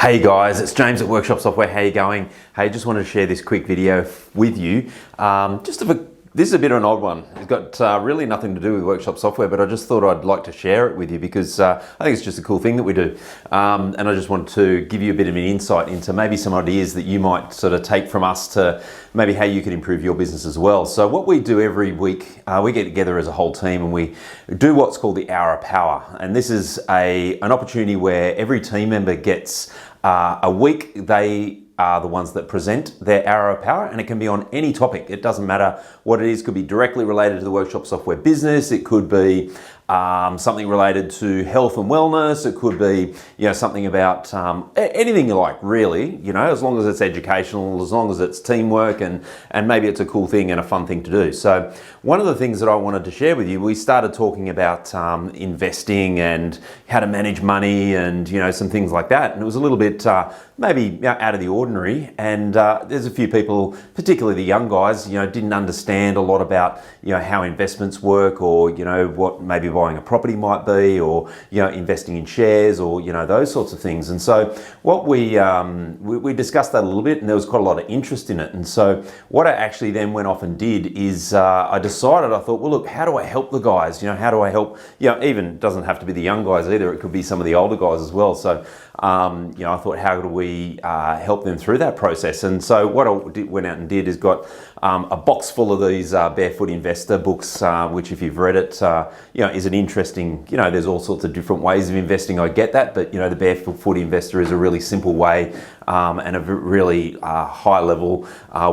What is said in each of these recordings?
Hey guys, it's James at Workshop Software. How you going? Hey, just wanted to share this quick video with you. This is a bit of an odd one. It's got really nothing to do with Workshop Software, but I just thought I'd like to share it with you because I think it's just a cool thing that we do. And I just wanted to give you a bit of an insight into maybe some ideas that you might sort of take from us to maybe how you could improve your business as well. So what we do every week, we get together as a whole team and we do what's called the Hour of Power. And this is an opportunity where every team member gets a week. They are the ones that present their hour of power, and it can be on any topic. It doesn't matter what it is. It could be directly related to the Workshop Software business. It could be something related to health and wellness. It could be, something about anything you like, really. As long as it's educational, as long as it's teamwork, and maybe it's a cool thing and a fun thing to do. So one of the things that I wanted to share with you, we started talking about investing and how to manage money and some things like that. And it was a little bit maybe out of the ordinary. And there's a few people, particularly the young guys, didn't understand a lot about how investments work, or what maybe buying a property might be, or investing in shares, or those sorts of things. And so what we discussed that a little bit, and there was quite a lot of interest in it. And so what I actually then went off and did is I thought, well, look, how do I help the guys? How do I help? Even doesn't have to be the young guys either. It could be some of the older guys as well. So I thought, how do we help them through that process? And so what I went out and did is got a box full of these Barefoot Investor books, which if you've read it, is an interesting, there's all sorts of different ways of investing. I get that, but the Barefoot Investor is a really simple way and a really high level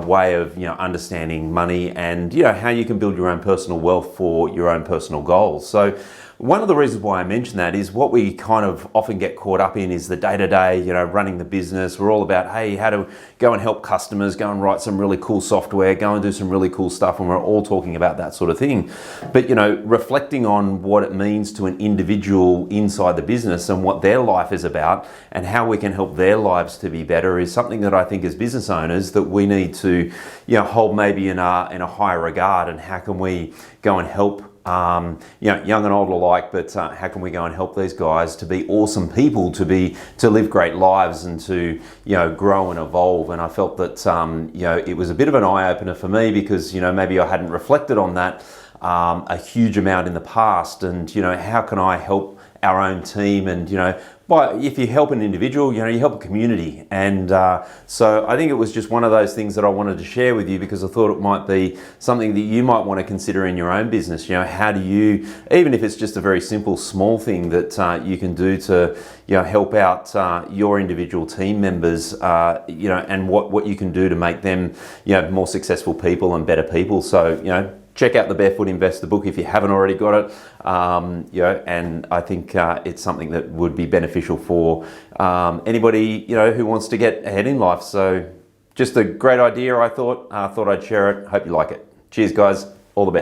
way of understanding money and how you can build your own personal wealth for your own personal goals. So one of the reasons why I mention that is what we kind of often get caught up in is the day-to-day, running the business. We're all about, hey, how to go and help customers, go and write some really cool software, go and do some really cool stuff, and we're all talking about that sort of thing. But, reflecting on what it means to an individual inside the business and what their life is about and how we can help their lives to be better is something that I think as business owners that we need to, hold maybe in a higher regard. And how can we go and help young and old alike, but how can we go and help these guys to be awesome people, to live great lives and to grow and evolve? And I felt that it was a bit of an eye-opener for me because maybe I hadn't reflected on that a huge amount in the past, and how can I help our own team? And if you help an individual, you help a community. And so I think it was just one of those things that I wanted to share with you because I thought it might be something that you might want to consider in your own business. How do you, even if it's just a very simple, small thing that you can do to help out your individual team members, and what you can do to make them more successful people and better people. So check out the Barefoot Investor book if you haven't already got it. And I think it's something that would be beneficial for anybody who wants to get ahead in life. So just a great idea. I thought I'd share it. Hope you like it. Cheers, guys. All the best.